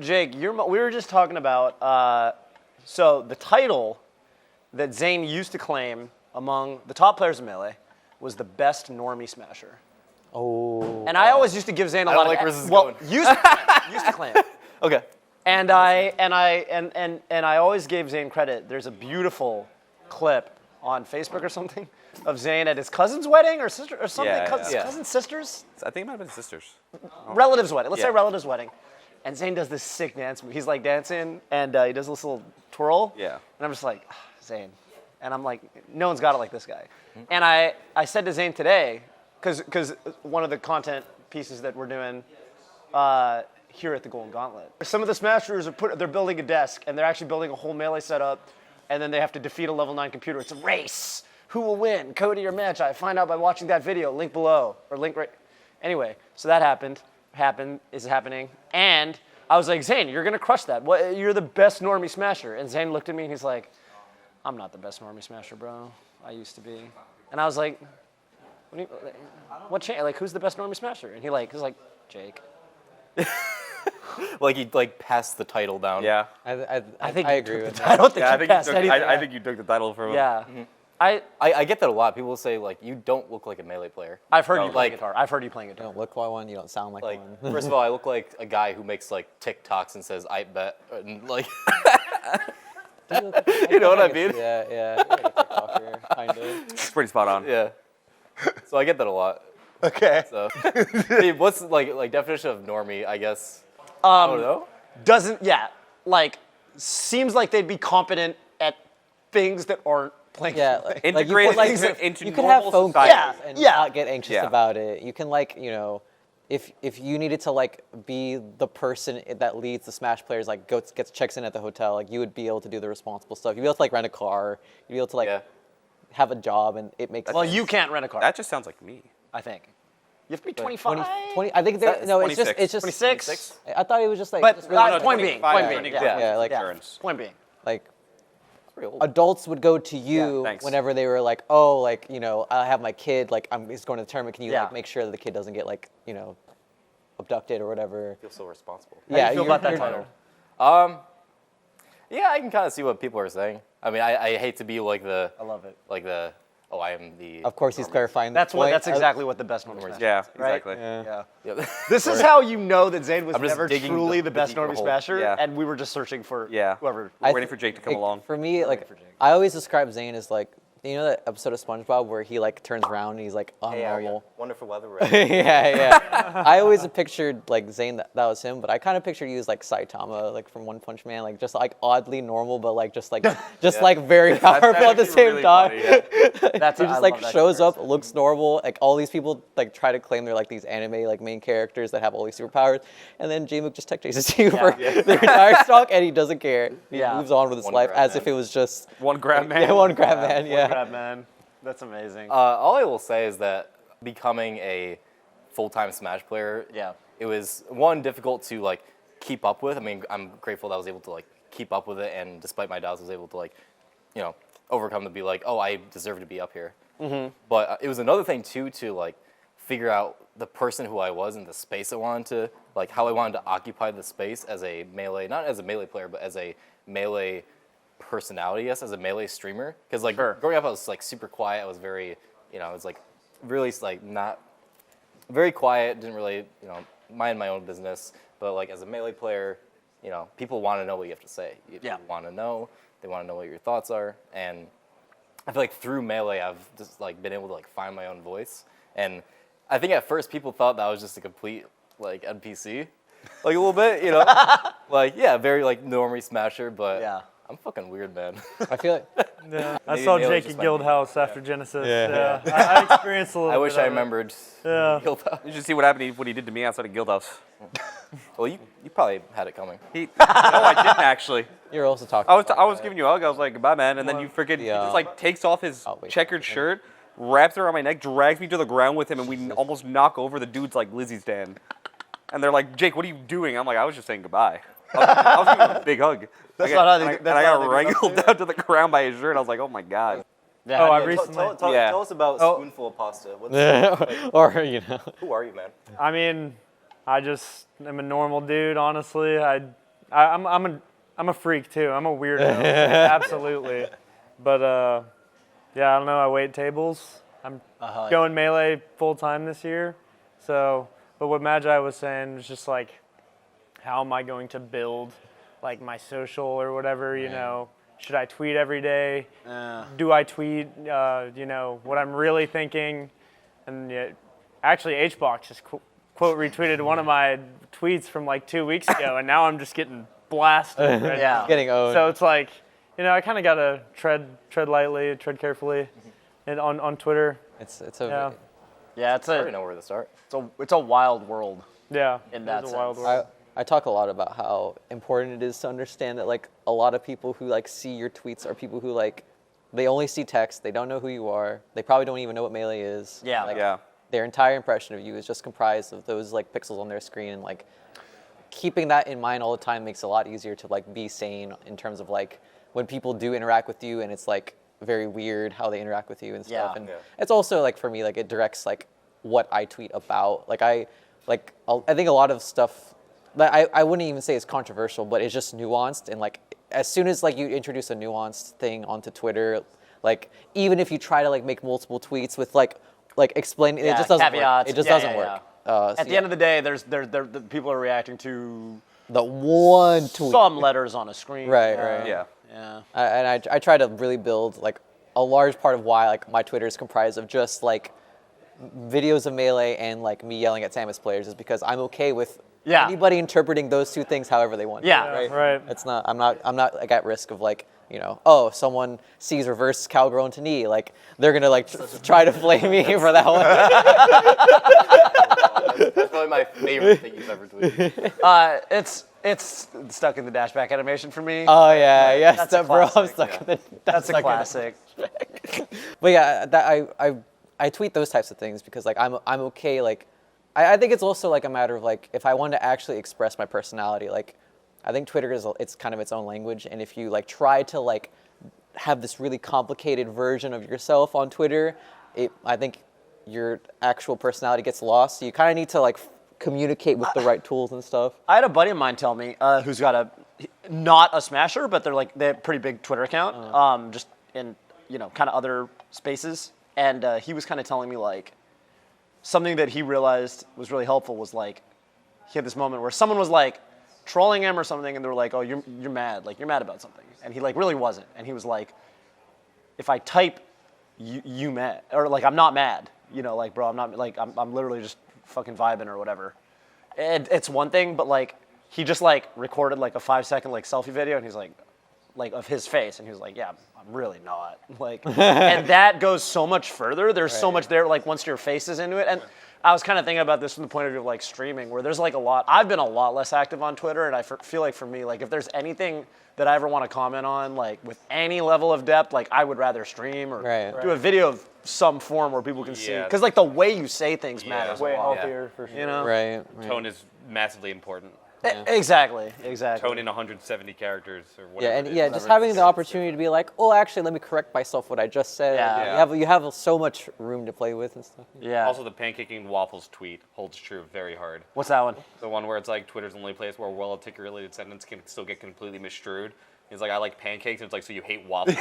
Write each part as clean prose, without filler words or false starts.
Jake, we were just talking about, so the title that Zane used to claim among the top players in Melee was the best normie smasher. Oh. And I always used to give Zane a lot like of where this is well, going. used to claim it. Okay. And I always gave Zane credit. There's a beautiful clip on Facebook or something of Zane at his cousin's wedding or sister or something. Cousin's sisters? I think it might have been sisters. Relative's wedding. Let's say relative's wedding. And Zane does this sick dance move. He's like dancing and he does this little twirl. Yeah. And I'm just like, Zane. And I'm like, no one's got it like this guy. And I said to Zane today, because one of the content pieces that we're doing here at the Golden Gauntlet, some of the smashers they're building a desk and they're actually building a whole Melee setup, and then they have to defeat a level 9 computer. It's a race. Who will win, Cody or Magi? Find out by watching that video. Link below or link right. Anyway, so that is happening, and I was like, Zane, you're gonna crush that. You're the best normie smasher. And Zane looked at me and he's like, I'm not the best normie smasher, bro. I used to be. And I was like, what changed? Like, who's the best normie smasher? And he's like, Jake. Like he passed the title down. Yeah. I think I agree with that. I don't think he passed anything. I think you took the title from him. Yeah. Mm-hmm. I get that a lot. People say like, you don't look like a Melee player. I've heard you playing guitar. I've heard you playing You guitar. don't look like one. You don't sound like Mm-hmm. one. First of all, I look like a guy who makes like TikToks and says "I bet," and like. You know what I mean? Yeah. You're like a TikToker, kind of. It's pretty spot on. Yeah. So I get that a lot. Okay. So, I mean, what's like definition of normie? I guess. I don't know. Seems like they'd be competent at things that aren't playing. Yeah, like, Integrate like, into you can have normal phone society. calls and not get anxious about it. You can if you needed to like be the person that leads the Smash players, like gets checks in at the hotel, like you would be able to do the responsible stuff. You'd be able to like rent a car. You'd be able to like have a job, and it makes. well, sense. you can't rent a car. That just sounds like me. I think. You have to be 25. 20, I think there. No, it's just 26. I thought it was just like. But just really point being, Insurance. point being. like adults would go to you whenever they were like, oh, like, I have my kid, like, he's going to the tournament. Can you like make sure that the kid doesn't get like, abducted or whatever? I feel so responsible. How do you feel about that title? Yeah, I can kind of see what people are saying. I mean, I hate to be like the. I love it. Like the. Oh, I am the. Of course, he's clarifying. That's exactly what the best normie smasher. Yeah, right? exactly. Yeah. Yep. This is how you know that Zane was I'm just never digging truly the the best deeper normie hole. smasher, Yeah. and we were just searching for whoever. Waiting for Jake to come along. For me, like, I always describe Zane as like, you know that episode of SpongeBob where he like turns around and he's like, oh, I'm normal. Wonderful weather. yeah. I always pictured like Zane that was him, but I kind of pictured you as like Saitama, like from One Punch Man, like just like oddly normal, but like just like very powerful at the same really time. funny, yeah. He just like shows up, looks normal. Like all these people like try to claim they're like these anime like main characters that have all these superpowers, and then Jmook just tech chases you for their entire stock, and he doesn't care. He moves on with his life as if it was just one grab man. Yeah, one grab man. Yeah. One grab man. That's amazing. All I will say is that becoming a full-time Smash player, it was one difficult to like keep up with. I mean, I'm grateful that I was able to like keep up with it, and despite my doubts, I was able to like, overcome to be like, oh, I deserve to be up here. Mm-hmm. But it was another thing too to like figure out the person who I was and the space I wanted to, like how I wanted to occupy the space as a Melee, not as a Melee player, but as a Melee personality, yes, as a Melee streamer. Because like growing up, I was like super quiet. I was very, I was like really like not very quiet. Didn't really, mind my own business. But like as a Melee player, people want to know what you have to say. People want to know. They want to know what your thoughts are. And I feel like through Melee, I've just like been able to like find my own voice. And I think at first people thought that I was just a complete like NPC, like a little bit, like very like normie smasher, but I'm fucking weird, man. I feel like I saw Jake at Guildhouse after Genesis. Yeah. I experienced a little. I wish bit I of it. remembered. Yeah. Guildhouse. You should see what happened when he did to me outside of Guildhouse. Well, you probably had it coming. No, I didn't actually. you're also talking. I was giving you a hug. I was like, goodbye, man. And then you freaking he just like takes off his checkered shirt, wraps it around my neck, drags me to the ground with him, and we almost knock over the dude's like Lizzie stand. And they're like, Jake, what are you doing? I'm like, I was just saying goodbye. I was giving him a big hug. That's I not how got, they. I got wrangled down to the ground by his shirt. I was like, oh my god. Yeah, I recently. Tell us about Spoonful of Pasta. What's Or who are you, man? I mean, I just am a normal dude. Honestly, I I'm a freak too. I'm a weirdo. Absolutely. But yeah, I don't know. I wait tables. I'm going Melee full time this year. So, but what Magi was saying was just like, how am I going to build like my social or whatever, you know? Should I tweet every day? Do I tweet, you know, what I'm really thinking? And actually, HBox just quote retweeted one of my tweets from like 2 weeks ago, and now I'm just getting blasted. Right now. Getting owned. So it's like, you know, I kind of gotta tread lightly, tread carefully, and on Twitter. It's Yeah, it's I already know where to start. it's a wild world. Yeah, In that it's a wild sense. world. I talk a lot about how important it is to understand that like a lot of people who like see your tweets are people who like they only see text, they don't know who you are, they probably don't even know what Melee is. Yeah. Like, Yeah. their entire impression of you is just comprised of those like pixels on their screen, and like keeping that in mind all the time makes it a lot easier to like be sane in terms of like when people do interact with you and it's like very weird how they interact with you and stuff. Yeah. And it's also like for me like it directs like what I tweet about. Like I think a lot of stuff that I wouldn't even say is controversial, but it's just nuanced, and like as soon as like you introduce a nuanced thing onto Twitter, like even if you try to like make multiple tweets with like explaining, it just doesn't caveats. work. It just Yeah, doesn't yeah, work. At the end of the day, the people are reacting to the one tweet. some letters on a screen. Right. Yeah. Yeah. And I try to really build like a large part of why like my Twitter is comprised of just like videos of Melee and like me yelling at Samus players is because I'm okay with anybody interpreting those two things however they want. Yeah. Right. It's not. I'm not like at risk of like, you know, oh, someone sees reverse cowgirl into knee, like they're gonna like try to flame me for that one. That's probably my favorite thing you've ever tweeted. It's stuck in the dashback animation for me. Oh yeah, yeah. That's a bro, I'm classic, stuck in the. That's a classic. But yeah, that I tweet those types of things because like I'm okay. Like I think it's also like a matter of like if I want to actually express my personality, like I think Twitter it's kind of its own language, and if you like try to like have this really complicated version of yourself on Twitter, I think your actual personality gets lost. So you kind of need to like communicate with the right tools and stuff. I had a buddy of mine tell me who's got not a Smasher, but they have a pretty big Twitter account, just in kind of other spaces, and he was kind of telling me like something that he realized was really helpful was like he had this moment where someone was like trolling him or something, and they were like, "Oh, you're mad, like you're mad about something," and he like really wasn't, and he was like, "If I type you mad or like I'm not mad, like bro, I'm not like I'm literally just fucking vibing or whatever." It's one thing, but like he just like recorded like a 5-second like selfie video, and he's like of his face, and he was like, "Yeah, I'm really not," like, and that goes so much further. There's so much there, like once your face is into it. And I was kind of thinking about this from the point of view of like streaming, where there's like a lot. I've been a lot less active on Twitter, and I feel like for me, like if there's anything that I ever want to comment on, like with any level of depth, like I would rather stream or do a video of some form where people can see, because like the way you say things matters Way a lot. healthier for sure. Right. Tone is massively important. Exactly. Tone in 170 characters or Yeah, whatever. and it is. yeah, just having the opportunity to be like, oh, actually, let me correct myself what I just said. Yeah. You have so much room to play with and stuff. Yeah. Also, the pancaking waffles tweet holds true very hard. What's that one? The one where it's like Twitter's the only place where a well-articulated sentence can still get completely misstrued. It's like, I like pancakes, and it's like, so you hate waffles.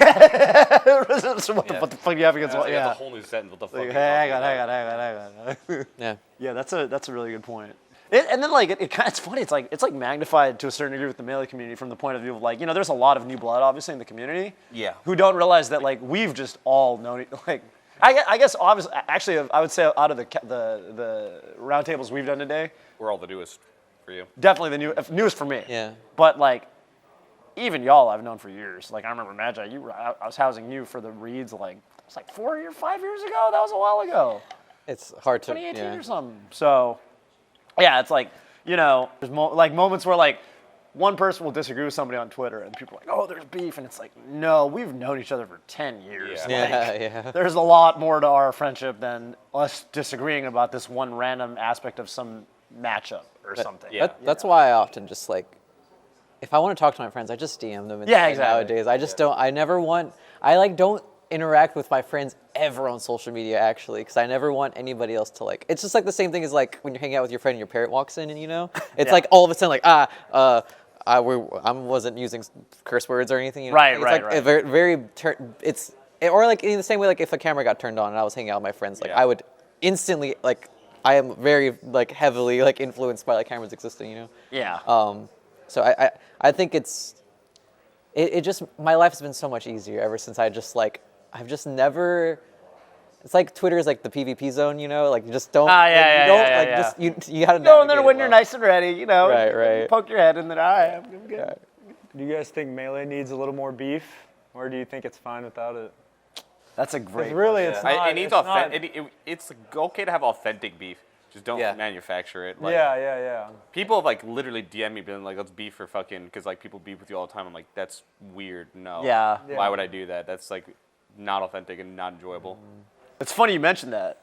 So what the fuck do you have against It's what? like, Yeah. that's a whole new sentence. What the fuck? Like, are you hang talking about? on. Yeah. Yeah, that's a really good point. And then like it's funny. It's like magnified to a certain degree with the Melee community from the point of view of like there's a lot of new blood obviously in the community. Yeah. Who don't realize that like we've just all known like I guess obviously actually I would say out of the roundtables we've done today, We're all the newest for you. definitely the newest for me. Yeah. But like even y'all I've known for years. Like I remember Magi, I was housing you for the reads like it was like 5 years ago. That was a while ago. It's hard to. 2018 Yeah. or something. So, yeah, it's like, there's like moments where like one person will disagree with somebody on Twitter and people are like, oh, there's beef. And it's like, no, we've known each other for 10 years. Yeah. Like, Yeah. There's a lot more to our friendship than us disagreeing about this one random aspect of some matchup or something. Yeah. That's why I often just like, if I want to talk to my friends, I just DM them. Yeah, exactly. Nowadays, I just don't. I never want. I like don't interact with my friends ever on social media actually, because I never want anybody else to like. It's just like the same thing as like when you're hanging out with your friend and your parent walks in, and it's like all of a sudden like I wasn't using curse words or anything. You know? Right, it's right, like right. Or like in the same way, like if a camera got turned on and I was hanging out with my friends, like I would instantly like I am very like heavily like influenced by like cameras existing, you know. Yeah. So I think it just my life has been so much easier ever since I've just never. It's like Twitter is like the PvP zone, you know, like you just don't. You gotta go in there when you're nice and ready, you know. Right. You poke your head in there. All right, I'm good. Right. Do you guys think Melee needs a little more beef, or do you think it's fine without it? That's a great. Really, it's not. It needs it's okay to have authentic beef. Just don't manufacture it. Like, yeah. People have like literally DM me being like, "Let's beef for fucking," because like people beef with you all the time. I'm like, that's weird. No. Yeah. Why would I do that? That's like not authentic and not enjoyable. It's funny you mentioned that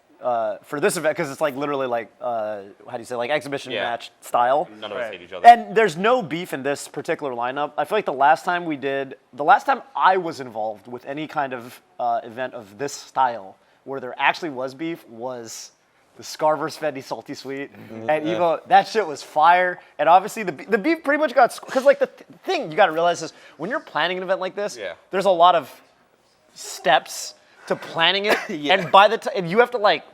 for this event because it's like literally like how do you say like exhibition match style. None of us hate each other. And there's no beef in this particular lineup. I feel like the last time I was involved with any kind of event of this style where there actually was beef was the Scar vs. Fendi Salty Sweet. And Evo, that shit was fire. And obviously the beef pretty much got, because like the thing you got to realize is when you're planning an event like this, there's a lot of steps to planning it, and by the time you have to like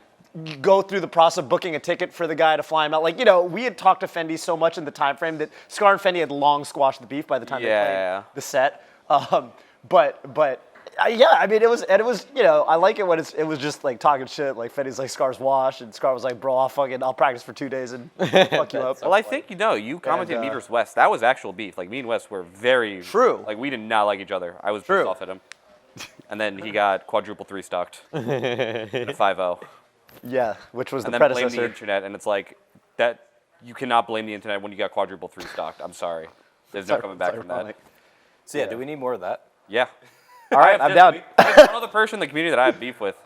go through the process of booking a ticket for the guy to fly him out. Like, you know, we had talked to Fendi so much in the time frame that Scar and Fendi had long squashed the beef by the time they played the set. Yeah, I mean, it was, you know, I like it when it was just like talking shit. Like Fendi's like Scar's wash, and Scar was like, bro, I'll practice for 2 days and fuck you up. Well, I think you commented me versus West. That was actual beef. Like me and West were very true. Like we did not like each other. I was pissed off at him. And then he got quadruple 3-stocked in a 5-0. Yeah, which was and the then predecessor. blame the internet, and it's like that. You cannot blame the internet when you got quadruple 3-stocked. I'm sorry. There's no coming back from that. So yeah, do we need more of that? Yeah. All right, I'm down. There's one other person in the community that I have beef with.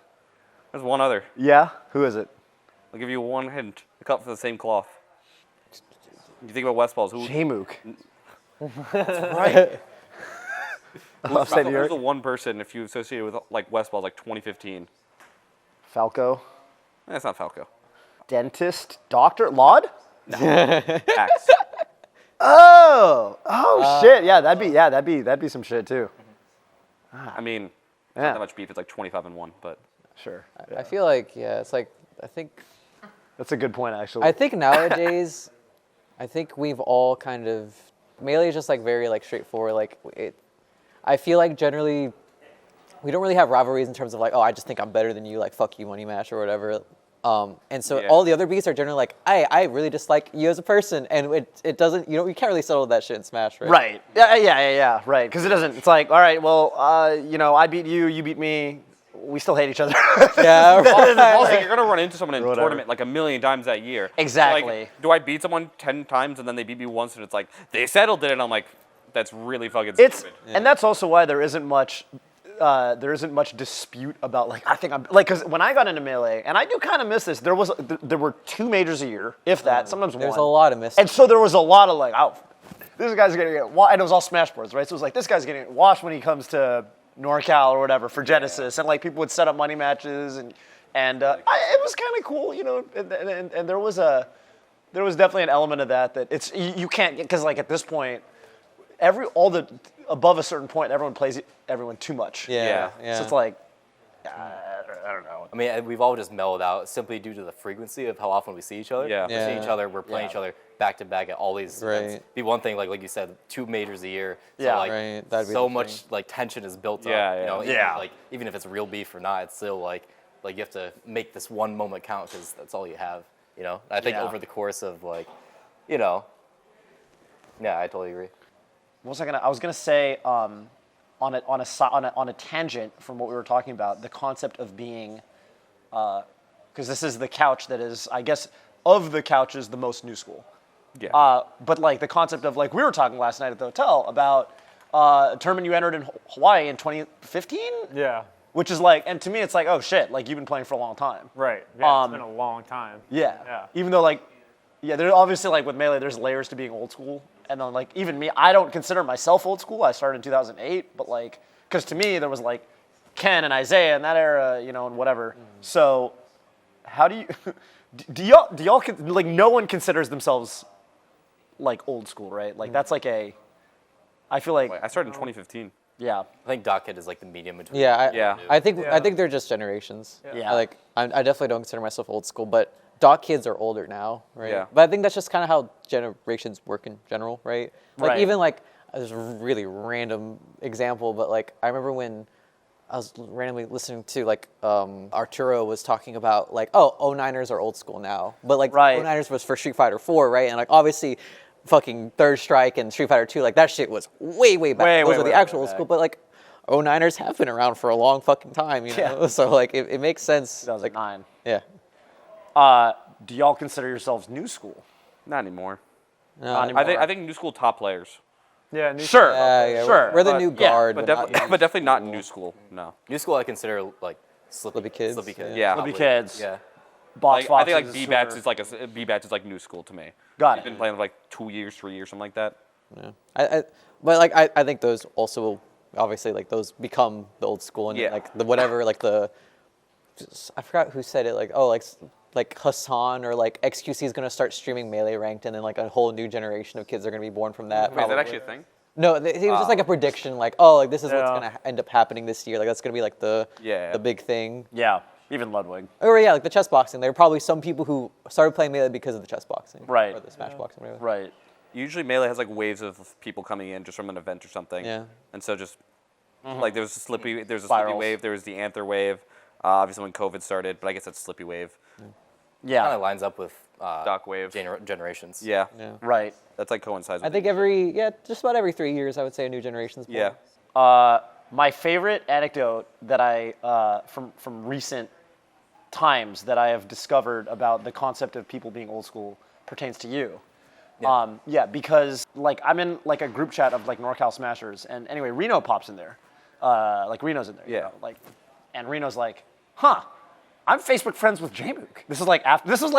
There's one other. Yeah, who is it? I'll give you one hint. They cut from the same cloth. You think about Westballs. Who? Jmook. That's right. Who's Upstate New York. the one person if you associate with like Westballs like 2015? Falco. That's not Falco. Dentist. Doctor. Laud? Axe. Oh shit. Yeah, that'd be some shit too. I mean, not that much beef. It's like 25-1, but sure. I feel like it's like I think that's a good point actually. I think nowadays, I think we've all kind of Melee is just like very like straightforward. Like I feel like generally we don't really have rivalries in terms of like, oh, I just think I'm better than you, like fuck you, money match or whatever. And so all the other beefs are generally like, I really dislike you as a person, and it doesn't, you can't really settle that shit in Smash, right? Right. Yeah. Right. Because it doesn't. It's like, all right, well, I beat you, you beat me. We still hate each other. Yeah. Also, you're gonna run into someone in a tournament like a million times that year. Exactly. Like, do I beat someone 10 times and then they beat me once and it's like they settled it, and I'm like, that's really fucking stupid. And that's also why there isn't much dispute about like I think I'm like because when I got into Melee, and I do kind of miss this. There were 2 majors a year, if that, sometimes one. There's a lot of mistakes. And so there was a lot of like, oh, this guy's gonna get washed, and it was all Smash boards, right? So it was like this guy's getting washed when he comes to NorCal or whatever for Genesis, and like people would set up money matches, and it was kind of cool, and there was definitely an element of that it's you can't because like at this point. Above a certain point, everyone plays everyone too much. Yeah. So it's like, I don't know. I mean, we've all just mellowed out simply due to the frequency of how often we see each other. Yeah. We see each other, we're playing each other back to back at all these events. Right. Be one thing, like you said, 2 majors a year. So Yeah. like, Right. That'd be so the much thing. like tension is built up. Yeah. Even if it's real beef or not, it's still like you have to make this one moment count because that's all you have. I think over the course of yeah, I totally agree. What was I gonna? I was gonna say on a tangent from what we were talking about, the concept of being, because this is the couch that is, I guess, of the couches the most new school. Yeah. But like the concept of like we were talking last night at the hotel about a tournament you entered in Hawaii in 2015. Yeah. Which is like, and to me it's like, oh shit, like you've been playing for a long time. Right. Yeah, it's been a long time. Yeah. Even though like, there's obviously like with Melee, there's layers to being old school. And then like even me, I don't consider myself old school. I started in 2008, but like, because to me there was like Ken and Isaiah in that era, and whatever. So how do you, do y'all like no one considers themselves like old school, right? Like that's like I feel like I started in 2015. yeah. I think Doc Kid is like the medium between. I think they're just generations. Yeah. Like I definitely don't consider myself old school, but Doc kids are older now, right? Yeah. But I think that's just kind of how generations work in general, right? Like Right. even like there's a really random example, but like I remember when I was randomly listening to like Arturo was talking about like, oh, 09ers are old school now, but like Right. 09ers was for Street Fighter 4, right? And like obviously, fucking Third Strike and Street Fighter 2, like that shit was way back. Those are the actual old school, but like 09ers have been around for a long fucking time, you know. Yeah. So like it makes sense. 2009. Yeah. Do y'all consider yourselves new school? Not anymore. No, I think new school top players, Yeah. Sure. yeah, Sure. We're the new guard, but, but not but definitely not new school. No. New school, I consider like Slippy Kids. Slippy Kids. Yeah. Flippy probably. Kids. Yeah. Box Like, I think like Foxes B-Bats or- is like B-Bats is like new school to me. Got He's it. been playing for like 2 years, 3 years, something like that. Yeah. But like I think those also obviously like those become the old school and then, Yeah. like the whatever like the I forgot who said it like oh like Hassan or like XQC is gonna start streaming Melee ranked and then like a whole new generation of kids are gonna be born from that. Wait, is that probably. actually a thing? No, it was just like a prediction like oh like this is what's Yeah. gonna end up happening this year like that's gonna be like the big thing. Yeah. Even Ludwig. Or yeah, like the chess boxing. There were probably some people who started playing Melee because of the chess boxing. Right. Or the Smash boxing, whatever. Right. Usually Melee has like waves of people coming in just from an event or something. Yeah. And so just like there's a Slippy Spirals. wave, there was the Anther wave. Obviously when COVID started, but I guess that's Slippy wave. Kind Yeah. of lines up with Doc wave. generations. Yeah. Yeah. Right. That's like coincides. I with think it. just about every 3 years I would say a new generation's born. Yeah. My favorite anecdote that I from recent times that I have discovered about the concept of people being old school pertains to you. Because like I'm in like a group chat of like NorCal Smashers, and anyway, Reno pops in there, like Reno's in there. Yeah. You know, like, and Reno's like, huh. I'm Facebook friends with Jmook. This was like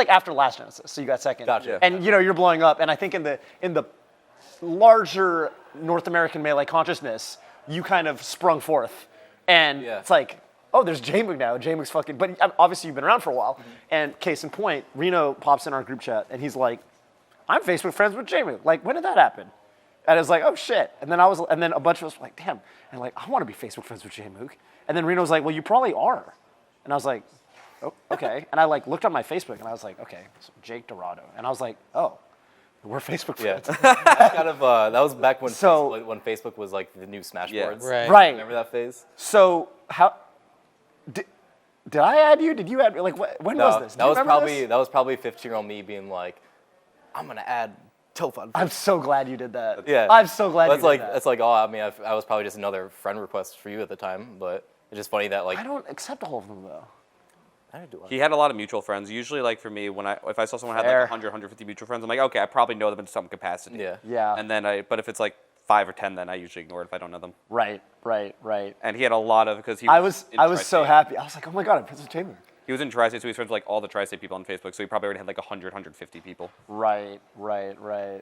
after Last Genesis, so you got second. Gotcha. And you know you're blowing up, and I think in the larger North American Melee consciousness, you kind of sprung forth, and it's like, oh, there's Jmook now. Jmook's fucking. But obviously you've been around for a while. And case in point, Reno pops in our group chat, and he's like, I'm Facebook friends with Jmook. Like, when did that happen? And I was like, oh shit. And then a bunch of us were like, damn. And like, I want to be Facebook friends with Jmook. And then Reno was like, well, you probably are. And I was like, oh, okay. And I like looked on my Facebook, and I was like, okay, so Jake Dorado. And I was like, oh, we're Facebook Yeah. friends. Kind of. That was back when So- when Facebook was like the new Smash Yeah. boards. Right. Right. Remember that phase? So how did I add you? Did you add me? Like, when was this? Do That you was remember probably this? that was probably 15-year-old me being like, I'm gonna add Toph. I'm so glad you did that. Yeah. I'm so glad That's you like did that. that's like oh I mean I was probably just another friend request for you at the time, but it's just funny that like I don't accept all of them though. I didn't do it. He had a lot of mutual friends. Usually, like for me, if I saw someone had Fair. like 100, 150 mutual friends, I'm like, okay, I probably know them in some capacity. Yeah. Yeah. And then but if it's like 5 or 10, then I usually ignore it if I don't know them. Right. And he had a lot of because he. I was in so Tri-State. happy. I was like, oh my god, I'm friends with Jmook. He was in Tri-State, so he's friends with like all the Tri-State people on Facebook. So he probably already had like 100, 150 people. Right. I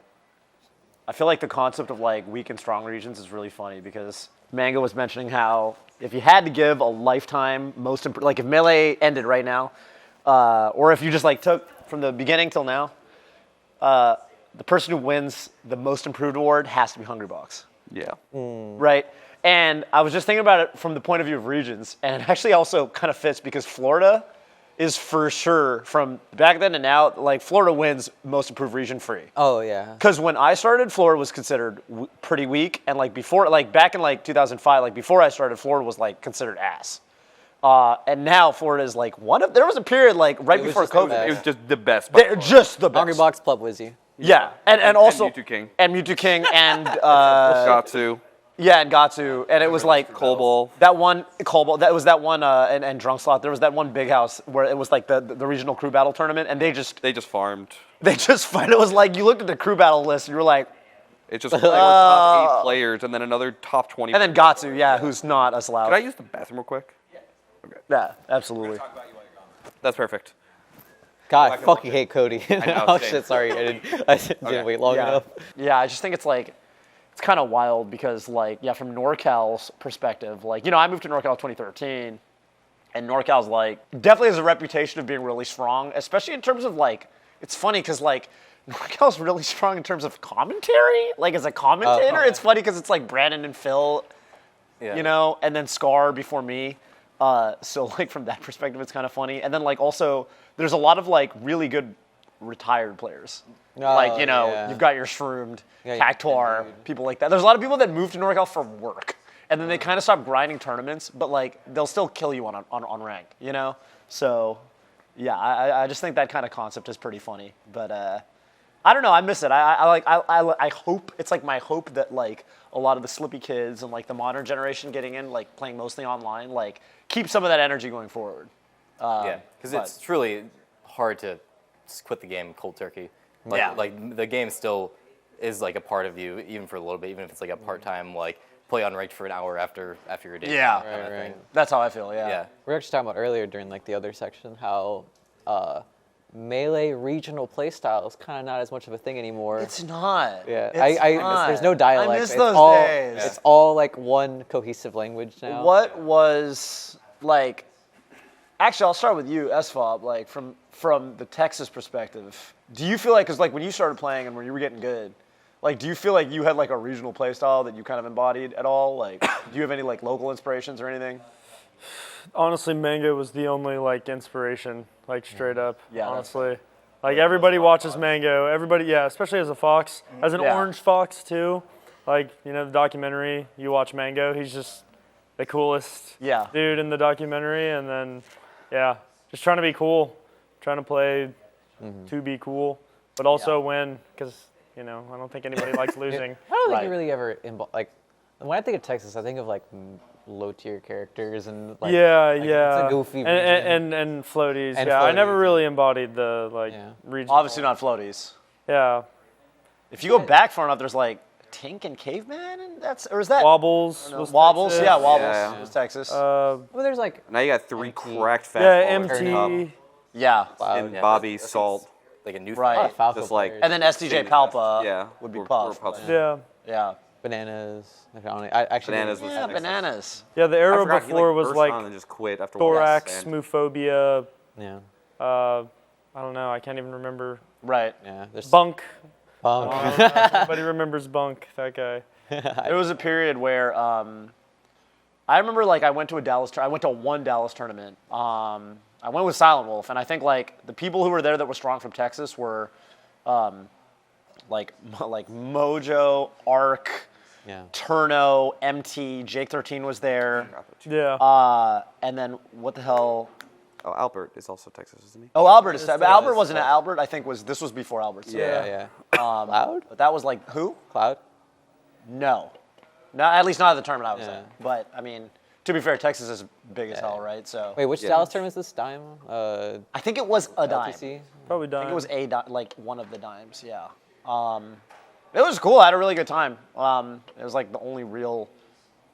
feel like the concept of like weak and strong regions is really funny because Mango was mentioning how if you had to give a lifetime like if Melee ended right now, or if you just like took from the beginning till now, the person who wins the most improved award has to be Hungrybox. Yeah. Right? And I was just thinking about it from the point of view of regions, and it actually also kind of fits because Florida is for sure from back then to now, like Florida wins most improved region free. Oh yeah. Because when I started, Florida was considered pretty weak, and like before, like back in like 2005, like before I started, Florida was like considered ass. And now Florida is like there was a period like right It was before just the COVID. best. It was just the best. by They're far. just the best. Hungrybox Club Wizzy. Yeah, and also Mewtwo King. and Mewtwo King and Gatsu. yeah, and Gatsu, and it was like Cobalt. that one Cobalt. That was that one and Drunk Slot. There was that one big house where it was like the regional crew battle tournament, and they just farmed. find it was like you looked at the crew battle list, and you were like, It's just there were top 8 players and then another top 20. and then Gatsu, yeah, who's not a slouch. Could I use the bathroom real quick? Yeah, absolutely. That's perfect. God, I fucking hate Cody. know, Oh same. shit, sorry, I didn't wait long Yeah, enough. yeah. I just think it's like it's kind of wild because like from NorCal's perspective, like I moved to NorCal in 2013, and NorCal's like definitely has a reputation of being really strong, especially in terms of like it's funny because like NorCal's really strong in terms of commentary. Like as a commentator, it's funny because it's like Brandon and Phil, you know, and then Scar before me. So like from that perspective, it's kind of funny. And then like also, there's a lot of like really good retired players. Like, you know, you've got your Shroomed, Cactuar, people like that. There's a lot of people that move to NorCal for work. And then they kind of stop grinding tournaments, but like they'll still kill you on rank, you know? So yeah, I just think that kind of concept is pretty funny. But I don't know, I miss it. I hope, it's like my hope that like a lot of the Slippy kids and like the modern generation getting in, like playing mostly online, like keep some of that energy going forward. Yeah, because it's truly hard to just quit the game cold turkey. Like the game still is like a part of you, even for a little bit, even if it's like a part-time, like play unranked for an hour after your day. Yeah, right. That's how I feel, We were actually talking about earlier during like the other section how Melee regional playstyle is kind of not as much of a thing anymore. It's not. Yeah, not. There's no dialect. I miss those days. It's all like one cohesive language now. What was like? Actually, I'll start with you, SFOP. Like from the Texas perspective, do you feel like, because like when you started playing and when you were getting good, like do you feel like you had like a regional play style that you kind of embodied at all? Like, do you have any like local inspirations or anything? Honestly, Mango was the only like inspiration, like straight up. Yeah. Honestly, like everybody watches Mango. Everybody, especially as a fox, as an orange fox too. Like, you know, the documentary, you watch Mango. He's just the coolest dude in the documentary, and then just trying to be cool, trying to play to be cool, but also win, because, you know, I don't think anybody likes losing. I don't think you really ever, like, when I think of Texas, I think of, like, low-tier characters and, like, it's a goofy region. And floaties, And I floaties, never really embodied the, like, regional. Obviously not floaties. Yeah. If you go back far enough, there's like Tink and Caveman, and or is that Wobbles? No, Was Wobbles, Texas. Wobbles was Texas. Well, there's, like... Now you got 3 cracked fat MT. and Bobby, Salt. Like a new Just like, and then SDJ Palpa would be Puff. Yeah. Bananas. Actually, Bananas was Bananas. Yeah, the era I forgot, before he, was burst like on and just quit after thorax, and Muphobia. Yeah. I don't know. I can't even remember. Right. Yeah. There's Bunk. Punk. Everybody remembers Bunk, that guy. There was a period where I remember like I went to one Dallas tournament. I went with Silent Wolf, and I think like the people who were there that were strong from Texas were like Mojo, Arc, Turno, MT, Jake 13 was there. Yeah. And then what the hell? Oh, Albert is also Texas, isn't he? Oh, Albert is. But Albert wasn't. Albert, I think this was before Albert. So. Yeah. Cloud? But that was like who? Cloud? No, at least not at the tournament I was at. But I mean, to be fair, Texas is big as hell, right? So. Wait, which Dallas tournament is this? Dime? I think it was a dime. LTC? Probably dime. I think it was like one of the dimes. Yeah. It was cool. I had a really good time. It was like the only real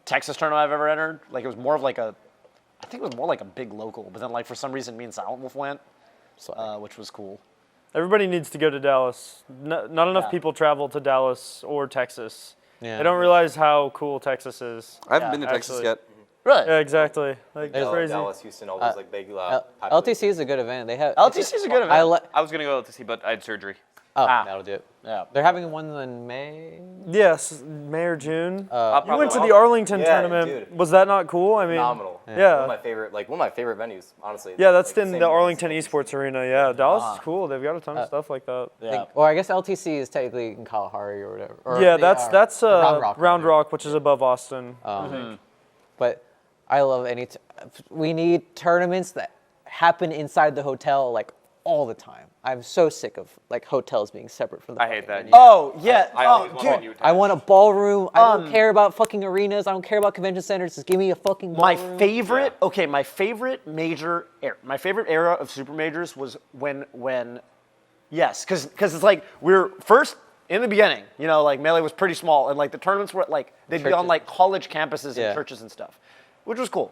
Texas tournament I've ever entered. Like it was more of like I think it was more like a big local, but then like for some reason me and Silent Wolf went, which was cool. Everybody needs to go to Dallas. Not enough people travel to Dallas or Texas. Yeah. They don't realize how cool Texas is. I haven't been to Texas yet. Really? Yeah, exactly. Like crazy. Dallas, Houston, all those like big. LTC is a good event. They have LTC is a good event. I was gonna go to see, but I had surgery. Oh, that'll do it. Yeah. They're having one in May. Yes, May or June. You went to the I'll- Arlington Yeah, tournament. dude. Was that not cool? I mean, Phenomenal. Yeah. One of my favorite venues, honestly. Yeah, that's Like, in same the venue. Arlington Esports Arena. Yeah, Dallas is cool. They've got a ton of stuff like that. Yeah. Or I guess LTC is technically in Kalahari or whatever. Or Yeah, they are. that's Round Rock, which is above Austin. But I love we need tournaments that happen inside the hotel like all the time. I'm so sick of like hotels being separate from the I hate fucking that. venue. Oh yeah. I always want dude. a new I want a ballroom. I don't care about fucking arenas. I don't care about convention centers. Just give me a fucking My ballroom. favorite. Okay, my favorite my favorite era of super majors was when. Yes, because it's like we're first. In the beginning, you know, like Melee was pretty small, and like the tournaments were like they'd be on like college campuses and churches and stuff, which was cool.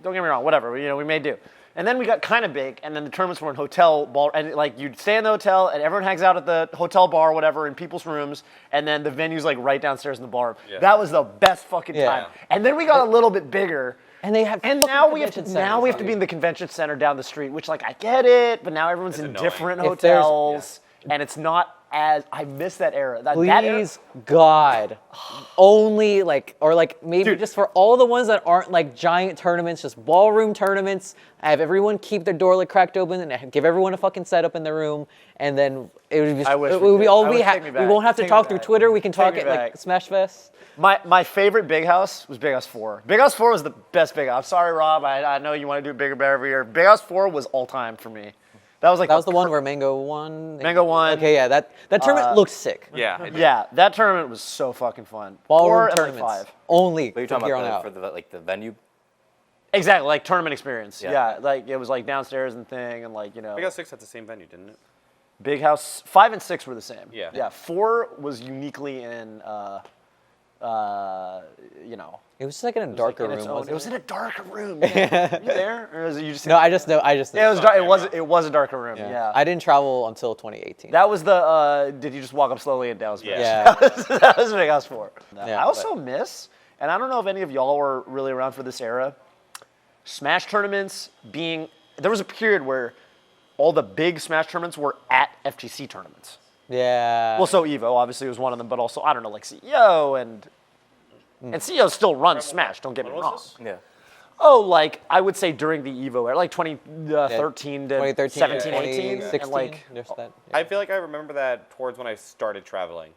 Don't get me wrong, whatever, you know, we made do. And then we got kind of big, and then the tournaments were in hotel bar, and like you'd stay in the hotel, and everyone hangs out at the hotel bar, or whatever, in people's rooms, and then the venue's like right downstairs in the bar. That was the best fucking time. And then we got a little bit bigger, And they have. And fucking now we have convention to centers. be in the convention center down the street, which like I get it, but now everyone's in annoying. different If there's- hotels, and it's not as I miss that era. That era- Please, God, only like, or like maybe Dude. just for all the ones that aren't like giant tournaments, just ballroom tournaments. Have everyone keep their door like cracked open and give everyone a fucking setup in the room, and then it would just I wish it we would be could. all I we wish- have. take me We back. won't have to Take me talk through back. Twitter. We can Take talk me at like back. Smash Fest. My favorite Big House was Big House 4. Big House 4 was the best Big House. I'm sorry, Rob. I know you want to do bigger better every year. Big House 4 was all time for me. That was like That was the one where Mango won. Mango won. Okay, yeah, that tournament looked sick. Yeah. it did. Yeah, that tournament was so fucking fun. Ballroom 4 and, like, tournaments 5. only But you're from talking here on about out. for the like the venue. Exactly, like tournament experience. Yeah. Yeah, like it was like downstairs and thing, and like Big House 6 had the same venue, didn't it? Big House 5 and 6 were the same. Yeah. Yeah. 4 was uniquely in, you know. It was just like in a darker in room. its own- Wasn't it was in a darker room. Yeah. Were you there, or is it you just? No, I just know. Yeah, it was. It was a darker room. Yeah. I didn't travel until 2018. That was the. Did you just walk up slowly and down? Yeah. That was Big House 4. Yeah, I also miss, and I don't know if any of y'all were really around for this era. Smash tournaments being there was a period where all the big Smash tournaments were at FGC tournaments. Yeah. Well, so Evo obviously was one of them, but also I don't know, like CEO and CEO still runs Smash. Don't get me When was wrong. this? Yeah. Oh, like I would say during the Evo era, like 2013 to 2013, 17, 18, 2016, and like there's that. I feel like I remember that towards when I started traveling.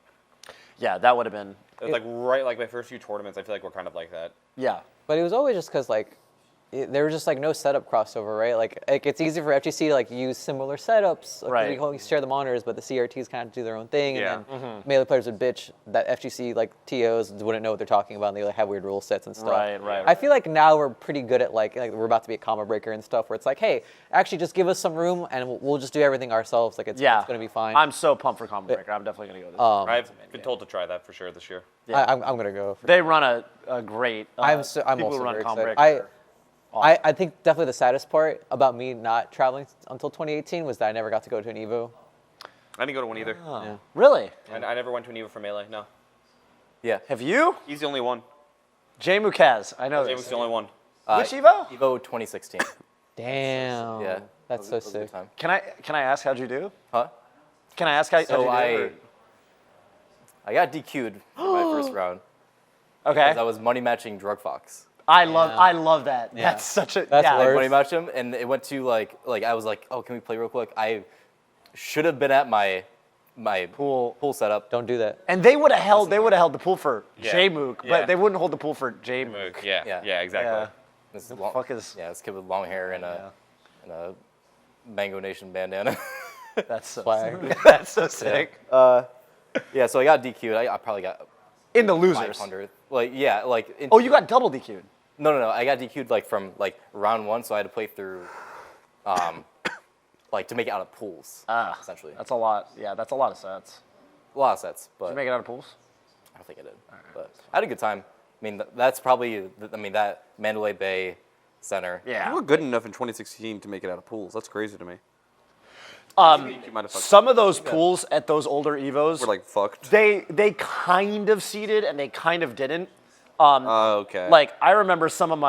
yeah, that would have been It was like right, like my first few tournaments, I feel like were kind of like that. yeah. But it was always just because like there was just like no setup crossover, right? Like it's easy for FGC to like use similar setups. Like, Right. We always share the monitors, but the CRTs kind of do their own thing, Yeah. and then Melee players would bitch that FGC like TOs wouldn't know what they're talking about, and they like have weird rule sets and stuff. Right. I feel like now we're pretty good at like we're about to be a combo breaker and stuff, where it's like, hey, actually just give us some room and we'll just do everything ourselves. Like it's gonna be fine. I'm so pumped for Combo Breaker. I'm definitely gonna go this. I've been told to try that for sure this year. I'm gonna go. For They run a great. I'm people also who run very Combo excited. Breaker. I think definitely the saddest part about me not traveling until 2018 was that I never got to go to an Evo. I didn't go to one either. Really? I never went to an Evo for Melee, no. Yeah. Have you? He's the only one. Jmook has. I know James this. was the only one. Which Evo? Evo 2016. Damn. Yeah. That's so That was a good sick. time. Can I ask how'd you do? Huh? Can I ask how'd So you do? I got DQ'd for my first round. Okay. I was money matching Drug Fox. I love that. Yeah. That's such a That's yeah. worse. Money matched him, and it went to like I was like, oh, can we play real quick? I should have been at my pool setup. Don't do that. And they would have held the pool for Yeah. Jmook, Yeah. but they wouldn't hold the pool for Jmook. Yeah, Yeah. yeah, exactly. Yeah. This The fuck is this kid with long hair and a Mango Nation bandana. that's so Swag. sick. That's so sick. Yeah, so I got DQ'd. I probably got In the losers. 500. Like yeah, like Oh, you got double DQ'd. No. I got DQ'd like from like round 1, so I had to play through, like to make it out of pools. Essentially, That's a lot. Yeah, that's a lot of sets. a lot of sets, Did but you make it out of pools? I don't think I did. But I had a good time. I mean, that's probably that Mandalay Bay Center. Yeah. You were good enough in 2016 to make it out of pools. That's crazy to me. You might have fucked. Some of those pools at those older Evos We're like fucked. they kind of seeded and they kind of didn't. Okay. Like I remember some of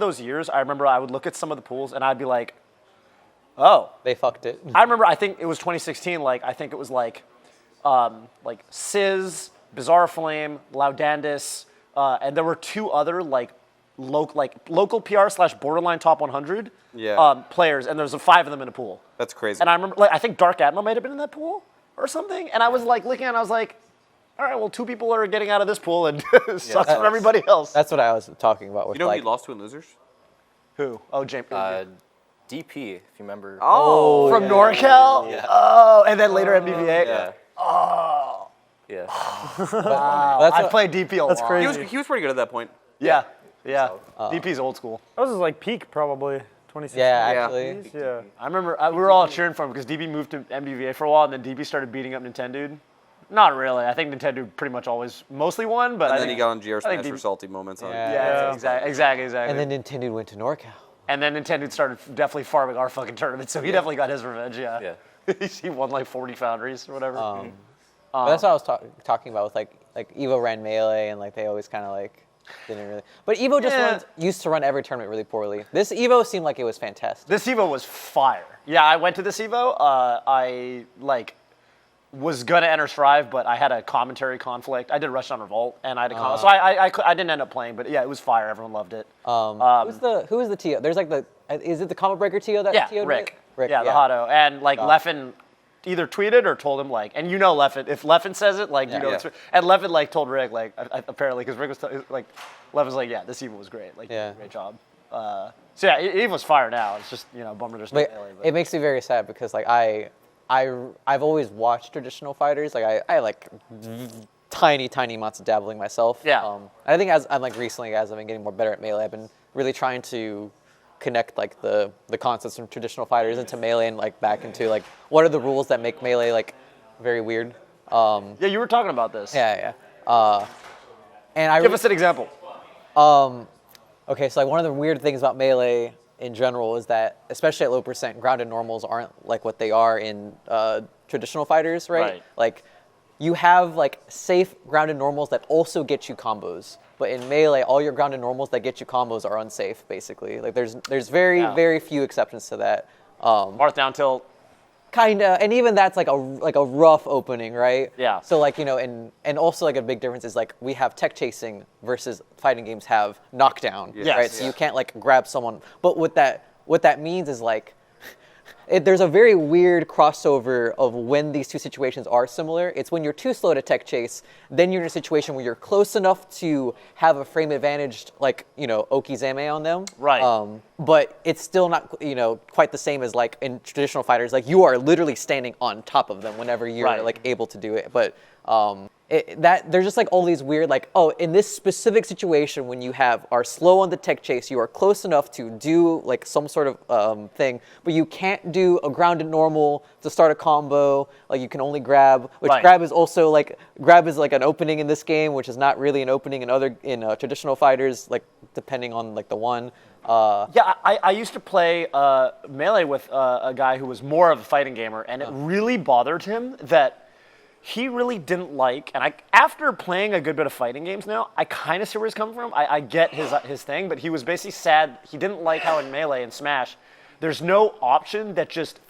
those years. I remember I would look at some of the pools and I'd be like, oh. They fucked it. I remember. I think it was 2016. Like I think it was like Sizz, Bizarre Flame, Laudandis, and there were 2 other local PR / borderline top 100 players, and there's 5 of them in a pool. That's crazy. And I remember, I think Dark Admiral might have been in that pool or something. And I was like looking at it, and I was like, all right, well, 2 people are getting out of this pool, and sucks for everybody else. That's what I was talking about. With you know like, who lost to in losers? Who? Oh, James. DP, if you remember. Oh, from NorCal? Yeah. Oh, and then later MDVA? Yeah. Oh. Yeah. Wow. That's I what- played DP a lot. That's crazy. He was pretty good at that point. Yeah. DP's old school. That was his like peak probably 2016. yeah, Yeah. actually. Yeah. I remember we were all cheering for him because DB moved to MDVA for a while, and then DB started beating up Nintendo. Not really. I think Nintendo pretty much always mostly won, but And I then think, he got on GR I think Smash for DB salty moments. On Yeah. Yeah, exactly. And then Nintendo went to NorCal. And then Nintendo started definitely farming our fucking tournament, so he definitely got his revenge. Yeah. He won like 40 foundries or whatever. But that's what I was talking about with like Evo ran Melee, and like they always kind of like Didn't really. But Evo just used to run every tournament really poorly. This Evo seemed like it was fantastic. This Evo was fire. Yeah, I went to this Evo. I was gonna enter Strive, but I had a commentary conflict. I did Rushdown Revolt, and I had a so I didn't end up playing. But yeah, it was fire. Everyone loved it. Who is the TO? There's like is it the Combo Breaker TO that TO'd Rick. Rick. Yeah, the Hotto. And like Leffen either tweeted or told him like, and you know Leffen, if Leffen says it, like, you know, it's, and Leffen like told Rick, like, apparently, because Rick was like, Leffen's like, yeah, this Evo was great. Like, great job. So yeah, Evo's fire now. It's just, you know, bummer there's no melee. But it makes me very sad because like I've always watched traditional fighters. Like I like tiny amounts of dabbling myself. Yeah. I think as I've been getting more better at melee, I've been really trying to connect like the concepts from traditional fighters into melee and like back into like what are the rules that make melee like very weird. Yeah, you were talking about this. Yeah. And give us an example. Okay, so like one of the weird things about melee in general is that, especially at low percent, grounded normals aren't like what they are in traditional fighters, right? Like you have like safe grounded normals that also get you combos. But in melee, all your grounded normals that get you combos are unsafe, basically. Like there's very few exceptions to that. Marth down tilt. Kinda, and even that's like a rough opening, right? Yeah. So like, you know, and also like a big difference is like we have tech chasing versus fighting games have knockdown, right? So you can't like grab someone. But what that means is like there's a very weird crossover of when these two situations are similar. It's when you're too slow to tech chase, then you're in a situation where you're close enough to have a frame advantage, like, you know, Okizame on them. Right. But it's still not, you know, quite the same as like in traditional fighters. Like you are literally standing on top of them whenever you're like able to do it. But there's just like all these weird like, oh, in this specific situation when you are slow on the tech chase, you are close enough to do like some sort of thing, but you can't do a grounded normal to start a combo. Like you can only grab, which grab is like an opening in this game, which is not really an opening in traditional fighters, like depending on like the one. I used to play melee with a guy who was more of a fighting gamer, and it really bothered him that he really didn't like, and after playing a good bit of fighting games now, I kind of see where he's coming from. I get his thing, but he was basically sad. He didn't like how in Melee and Smash, there's no option that just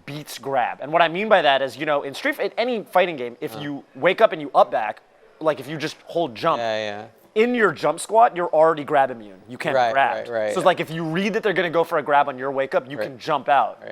beats grab. And what I mean by that is, you know, in any fighting game, if you wake up and you up back, like if you just hold jump, in your jump squat, you're already grab immune. You can't grab. So it's like if you read that they're going to go for a grab on your wake up, you can jump out.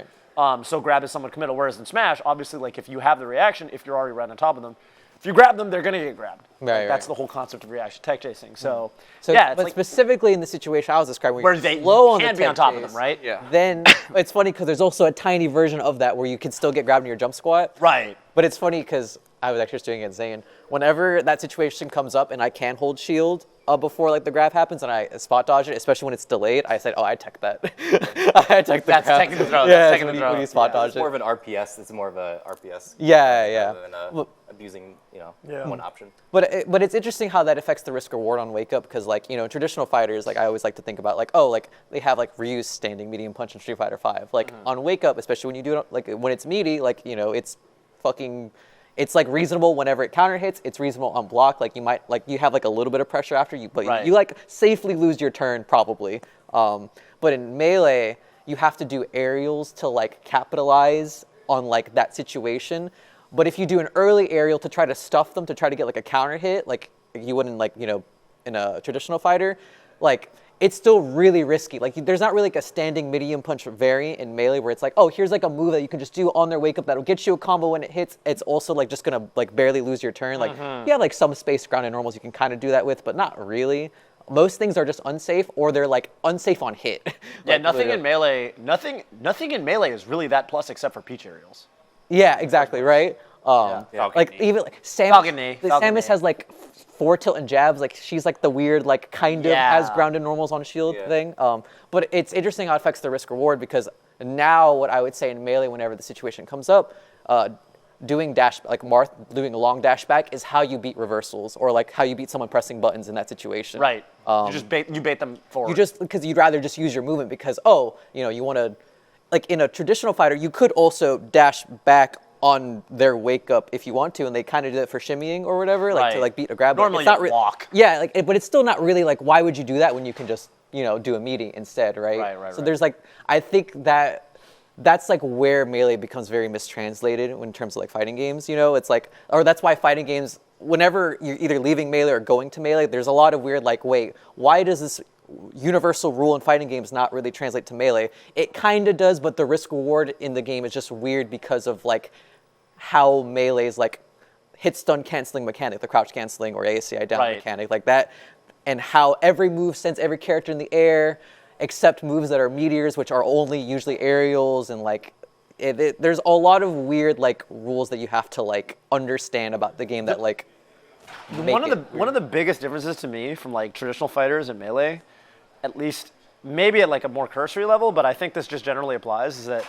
So grab is somewhat committal, whereas in Smash, obviously, like if you have the reaction, if you're already right on top of them, if you grab them, they're gonna get grabbed. That's the whole concept of reaction tech chasing. So yeah, it's but like, specifically in the situation I was describing, where they can't be on top of them, right? Yeah. Then it's funny because there's also a tiny version of that where you can still get grabbed in your jump squat. Right. But it's funny because I was actually just doing it at Zane. Whenever that situation comes up and I can hold shield before like the grab happens and I spot dodge it, especially when it's delayed, I said, oh, I tech that. I tech the That's grab. teching the throw. Yeah, that's teching the throw. when you spot dodge It's it. more of an RPS. It's more of a RPS. Yeah. Rather than abusing, you know, one option. But it's interesting how that affects the risk reward on wake up because like, you know, traditional fighters, like I always like to think about like, oh, like they have like Ryu's standing medium punch in Street Fighter V. Like on wake up, especially when you do it like when it's meaty, like, you know, it's like reasonable whenever it counter hits. It's reasonable on block. Like you have like a little bit of pressure after you, but you like safely lose your turn probably. But in melee, you have to do aerials to like capitalize on like that situation. But if you do an early aerial to try to stuff them, to try to get like a counter hit, like you wouldn't like, you know, in a traditional fighter, like it's still really risky. Like there's not really like a standing medium punch variant in melee where it's like, oh, here's like a move that you can just do on their wake up that'll get you a combo when it hits. It's also like just gonna like barely lose your turn. Like you have like some space grounded normals you can kind of do that with, but not really. Most things are just unsafe or they're like unsafe on hit. Yeah, nothing in melee is really that plus except for Peach aerials. Yeah, exactly, right? Like even like Samus has like 4 tilt and jabs. Like she's like the weird like kind of has grounded normals on shield thing. But it's interesting how it affects the risk reward because now what I would say in melee whenever the situation comes up, doing doing a long dash back is how you beat reversals or like how you beat someone pressing buttons in that situation. Right. You bait them forward. Because you'd rather just use your movement because you know you want to. Like in a traditional fighter, you could also dash back on their wake up if you want to, and they kind of do it for shimmying or whatever, like to like beat a grab. Normally it's not you walk. Yeah, like, but it's still not really like, why would you do that when you can just, do a meaty instead, right? Right. So there's like, I think that's like where Melee becomes very mistranslated in terms of like fighting games, it's like, or that's why fighting games, whenever you're either leaving Melee or going to Melee, there's a lot of weird like, wait, why does this universal rule in fighting games not really translate to Melee? It kind of does, but the risk reward in the game is just weird because of like how Melee's like hit stun canceling mechanic, the crouch canceling or ACI down mechanic, like that, and how every move sends every character in the air except moves that are meteors, which are only usually aerials, and like there's a lot of weird like rules that you have to like understand about the game that like one of the biggest differences to me from like traditional fighters and Melee, at least maybe at like a more cursory level, but I think this just generally applies, is that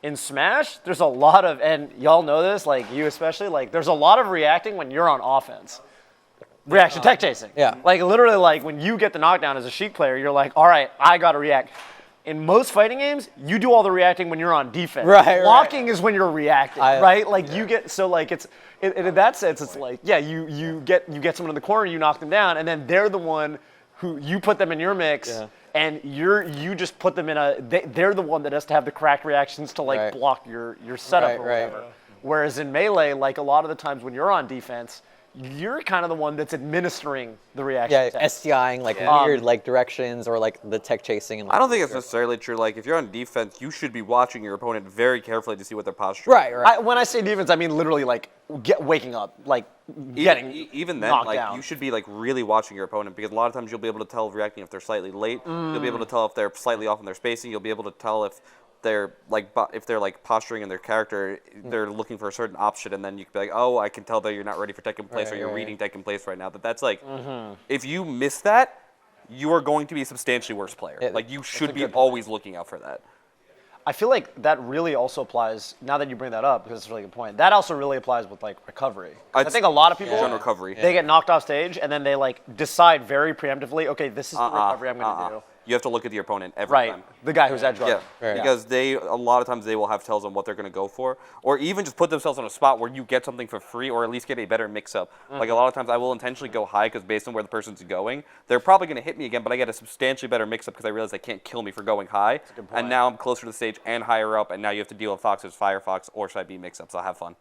in Smash, there's a lot of, and y'all know this, like you especially, like there's a lot of reacting when you're on offense. Reaction tech chasing. Yeah. Like literally like when you get the knockdown as a Sheik player, you're like, all right, I gotta react. In most fighting games, you do all the reacting when you're on defense. Blocking is when you're reacting, right? Like you get, so like in that sense, it's like, yeah, you get someone in the corner, you knock them down, and then they're the one who you put them in your mix, and you just put them in they're the one that has to have the cracked reactions to like block your setup or whatever. Whereas in Melee, like a lot of the times when you're on defense, you're kind of the one that's administering the reaction. Yeah, STIing like weird like directions or like the tech chasing. And, like, I don't think it's necessarily true. Like if you're on defense, you should be watching your opponent very carefully to see what their posture is. Right. When I say defense, I mean literally like waking up, like getting even then, knocked like down. you should be like really watching your opponent, because a lot of times you'll be able to tell reacting if they're slightly late. You'll be able to tell if they're slightly off in their spacing. You'll be able to tell if they're like posturing in their character, they're looking for a certain option, and then you can be like, oh, I can tell that you're not ready for Tekken place, or you're reading Tekken place right now. That's like, if you miss that, you are going to be a substantially worse player. Like you should be always looking out for that. I feel like that really also applies, now that you bring that up, because it's a really good point, that also really applies with like recovery. I think a lot of people, recovery. They get knocked off stage, and then they like decide very preemptively, okay, this is the recovery I'm going to do. You have to look at the opponent every time. The guy who's edge guard. Because a lot of times they will have tells on what they're going to go for, or even just put themselves on a spot where you get something for free, or at least get a better mix-up. Like a lot of times I will intentionally go high because based on where the person's going, they're probably going to hit me again, but I get a substantially better mix-up because I realize they can't kill me for going high. And now I'm closer to the stage and higher up, and now you have to deal with Fox's Firefox or Side B mix-ups. I'll have fun.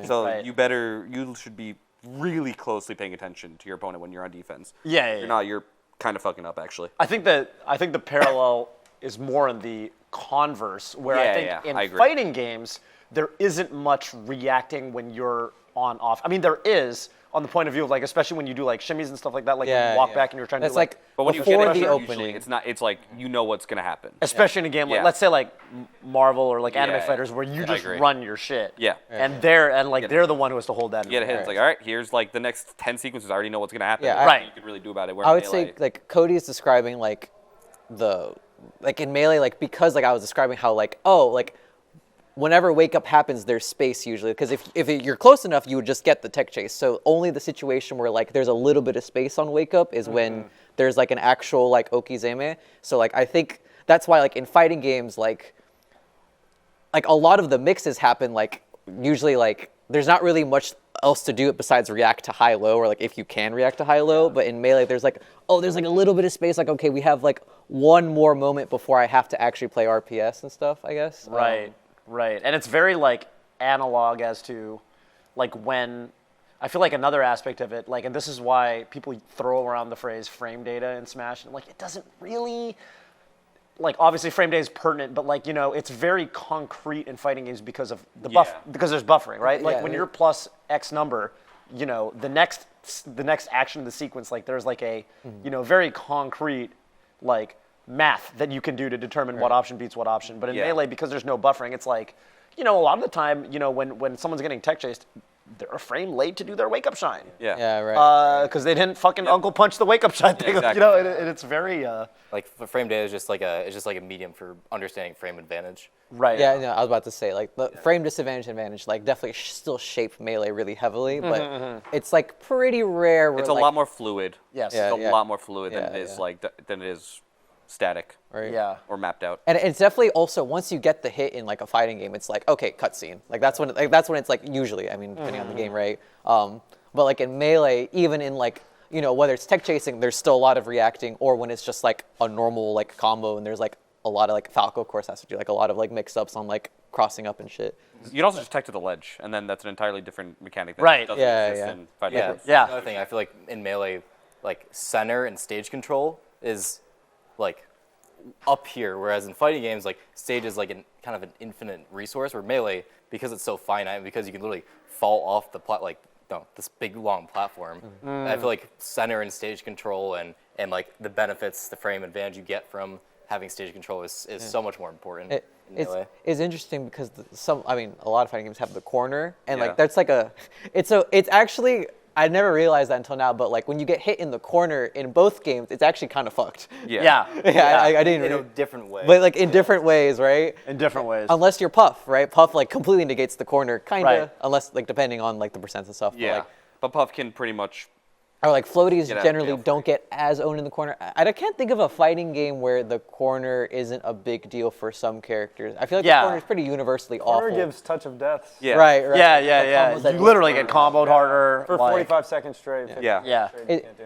So you should be really closely paying attention to your opponent when you're on defense. You're not, you're kind of fucking up, actually. I think the parallel is more in the converse, where I think in fighting games there isn't much reacting when you're on off. I mean, there is on the point of view of like, especially when you do like shimmies and stuff like that, like when you walk back and you're trying to do like, but when you before get the opening, opening, it's not. It's like you know what's gonna happen. Especially in a game like, let's say like Marvel or like anime fighters, where you just run your shit. And they're the one who has to hold that. You get a hit. It's like, all right, here's like the next 10 sequences. I already know what's gonna happen. You can really do about it. I would say like Cody is describing like in Melee, like because like I was describing how like whenever wake up happens, there's space usually, because if you're close enough, you would just get the tech chase. So only the situation where like there's a little bit of space on wake up is when there's like an actual like okizeme. So like I think that's why like in fighting games like a lot of the mixes happen like usually like there's not really much else to do besides react to high low, or like if you can react to high low. But in Melee there's like there's like a little bit of space, like okay, we have like one more moment before I have to actually play RPS and stuff, I guess. Right, and it's very like analog as to like when I feel like another aspect of it, like, and this is why people throw around the phrase frame data in Smash, and like it doesn't really, like obviously frame data is pertinent, but like it's very concrete in fighting games because of the because there's buffering, right? Like when you're plus X number, the next action of the sequence, like there's like a very concrete like math that you can do to determine what option beats what option. But in Melee, because there's no buffering, it's like, a lot of the time, when someone's getting tech chased, they're a frame late to do their wake up shine. Because they didn't fucking Uncle Punch the wake up shine thing. And it's very like frame data is just like a medium for understanding frame advantage. Right. Yeah, no, I was about to say like the frame advantage, like definitely still shape Melee really heavily, but it's like pretty rare. It's a lot more fluid. Yes. It's a lot more fluid than it is static. Right. Yeah. Or mapped out. And it's definitely also once you get the hit in like a fighting game, it's like okay, cutscene. Like that's when it's like usually. I mean, depending on the game, right? But like in Melee, even in like whether it's tech chasing, there's still a lot of reacting, or when it's just like a normal like combo and there's like a lot of like Falco, of course, has to do like a lot of like mix-ups on like crossing up and shit. You can also just tech to the ledge, and then that's an entirely different mechanic. That Right. doesn't exist in fighting games. Yeah. Another thing, I feel like in Melee, like center and stage control is like up here, whereas in fighting games, like stage is like kind of an infinite resource. Where Melee, because it's so finite, because you can literally fall off the this big long platform. I feel like center and stage control and like the benefits, the frame advantage you get from having stage control is so much more important. In Melee. It's interesting because a lot of fighting games have the corner, and like that's like it's actually. I never realized that until now, but like when you get hit in the corner in both games, it's actually kind of fucked. Yeah. I didn't. In a different way. But like in different ways, right? In different ways. Unless you're Puff, right? Puff like completely negates the corner, kinda. Right. Unless like depending on like the percents and stuff. Yeah. But Puff can pretty much. Or like floaties Get out generally of jail don't get as owned in the corner. I can't think of a fighting game where the corner isn't a big deal for some characters. I feel like the corner is pretty universally Corner awful. gives touch of death. Yeah. Right. Yeah. You literally get comboed harder. For 45 seconds straight. Yeah.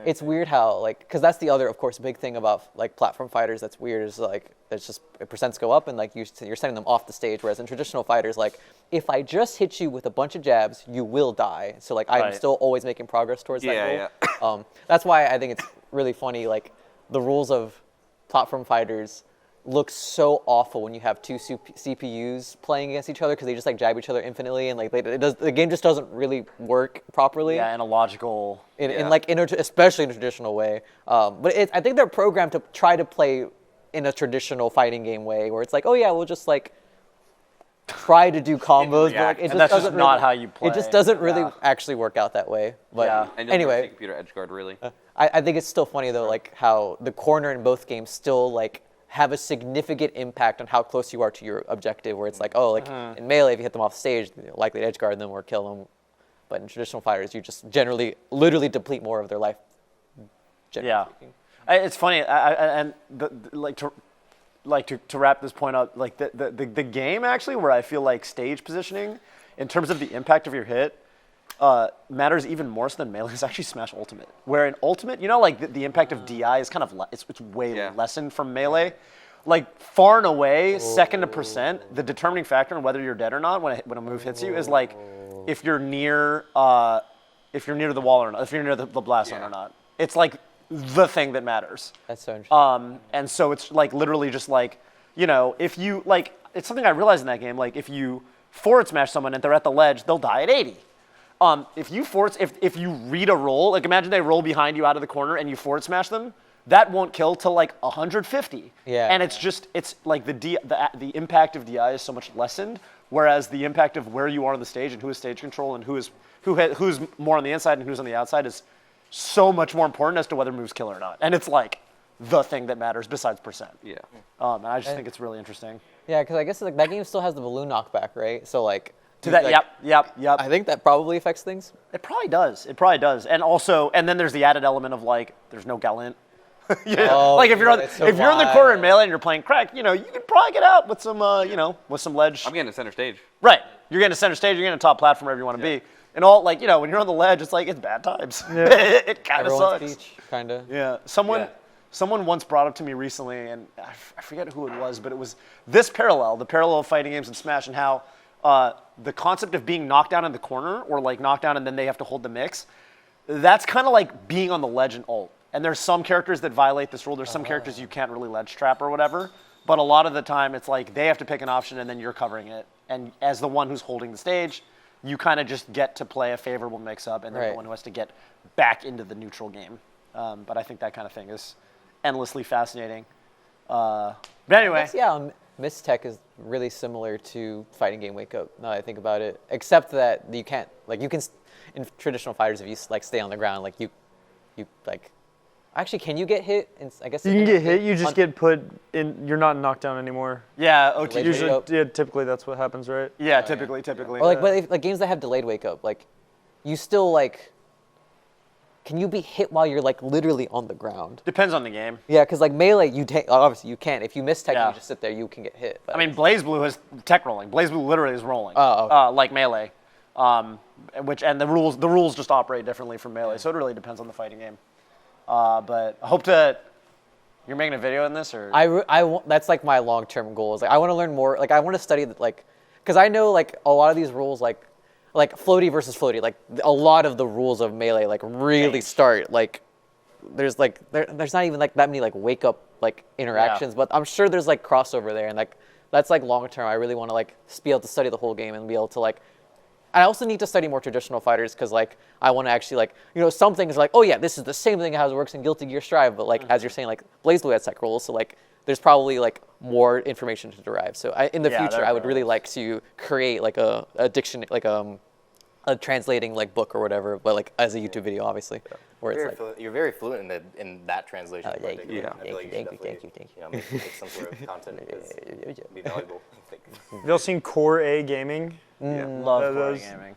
It's weird how like because that's the other of course big thing about like platform fighters that's weird is like it's just percents go up and like you're sending them off the stage, whereas in traditional fighters like if I just hit you with a bunch of jabs you will die, so like I'm still always making progress towards that goal. That's why I think it's really funny like the rules of platform fighters look so awful when you have two CPUs playing against each other because they just like jab each other infinitely and like the game just doesn't really work properly. Yeah, in a logical. Especially in a traditional way. But I think they're programmed to try to play in a traditional fighting game way where it's like, oh yeah, we'll just like try to do combos, but like, it just that's doesn't just not really, how you play. It just doesn't really actually work out that way. But And anyway, computer edge guard really. I think it's still funny though, like how the corner in both games still like have a significant impact on how close you are to your objective. Where it's like, oh, like in Melee, if you hit them off stage, you're likely to edge guard them or kill them. But in traditional fighters, you just generally, literally deplete more of their life. Speaking. It's funny, to wrap this point up, like the game actually, where I feel like stage positioning, in terms of the impact of your hit, matters even more so than Melee is actually Smash Ultimate. Where in Ultimate, like the impact of DI is kind of it's way lessened from Melee. Like far and away, second to percent, the determining factor on whether you're dead or not when a move hits you is like if you're near the wall or not, if you're near the blast zone or not. It's like the thing that matters. That's so interesting. And so it's like literally just like, if you like, it's something I realized in that game. Like if you forward smash someone and they're at the ledge, they'll die at 80. If you read a roll, like imagine they roll behind you out of the corner and you forward smash them, that won't kill till like 150. Yeah. And it's like the impact of DI is so much lessened, whereas the impact of where you are on the stage and who has stage control and who's more on the inside and who's on the outside is so much more important as to whether moves kill or not. And it's like the thing that matters besides percent. Yeah. And I just think it's really interesting. Yeah, because I guess like that game still has the balloon knockback, right? So like. Yep. I think that probably affects things. It probably does. And then there's the added element of like there's no Gallant. Like if you're in the corner in Melee and you're playing crack, you can probably get out with some with some ledge. I'm getting to center stage. Right. You're getting to center stage. You're getting to top platform wherever you want to be. And all like when you're on the ledge, it's like it's bad times. Yeah. It kind of sucks. Beach, kind of. Yeah. Someone once brought up to me recently, and I forget who it was, but it was this parallel, the parallel of fighting games and Smash, and how the concept of being knocked down in the corner or like knocked down and then they have to hold the mix. That's kind of like being on the ledge in ult. And there's some characters that violate this rule. There's some characters you can't really ledge trap or whatever. But a lot of the time, it's like they have to pick an option and then you're covering it. And as the one who's holding the stage, you kind of just get to play a favorable mix-up and then the one who has to get back into the neutral game. But I think that kind of thing is endlessly fascinating. But anyway. Miss Tech is really similar to fighting game Wake Up, now that I think about it. Except that you can't, like you can, in traditional fighters, if you like stay on the ground, like you like, actually, can you get hit? I guess you can get hit. You just get put in. You're not knocked down anymore. Yeah. OT. Usually, typically that's what happens, right? Yeah. Typically. Or like, but if, like games that have delayed Wake Up, like, you still like can you be hit while you're like literally on the ground? Depends on the game. Yeah, because like Melee, obviously you can. If you miss tech, Yeah. you just sit there, you can get hit. But I mean, BlazBlue has tech rolling. BlazBlue literally is rolling, like Melee, and the rules just operate differently from Melee, so it really depends on the fighting game. But I hope to. You're making a video in this, or that's like my long-term goal. Is like I want to learn more. Like I want to study like, because I know like a lot of these rules like floaty versus floaty. Like a lot of the rules of Melee like really start like there's not even like that many like wake up like interactions, but I'm sure there's like crossover there, and like that's like long term. I really want to like be able to study the whole game and be able to like. I also need to study more traditional fighters because like I want to actually like some things are like, oh yeah, this is the same thing as it works in Guilty Gear Strive, but like as you're saying, like BlazBlue has tech rolls, so like there's probably like more information to derive. So in the future I would really like to create like a dictionary, like a translating like book or whatever, but like as a YouTube video, obviously, where it's like you're very fluent in that translation. Thank you. Make some sort of content be valuable. Have y'all seen Core A Gaming? love Core A Gaming.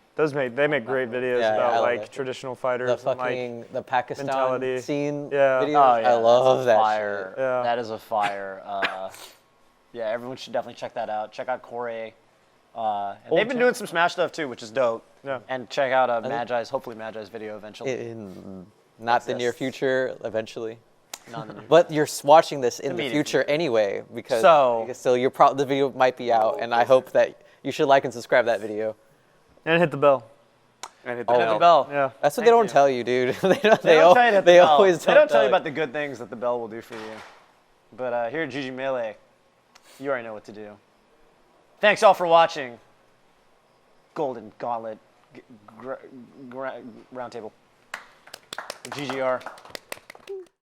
They make great videos about like traditional fighters. The Pakistan mentality. scene videos. Oh, yeah, I love that fire. shit. Yeah. That is a fire. Yeah, everyone should definitely check that out. Check out Core A. And they've been doing some Smash stuff too, which is dope. Yeah. And check out hopefully Magi's video eventually. In not the near future, eventually. Not in the near But you're watching this in the future anyway, because so the video might be out, and I hope that you should like and subscribe to that video. And hit the bell. And hit the bell. Yeah. That's what they don't tell you, dude. They always they don't tell you about the good things that the bell will do for you. But here at GG Melee, you already know what to do. Thanks all for watching. Golden Gauntlet Roundtable. GGR.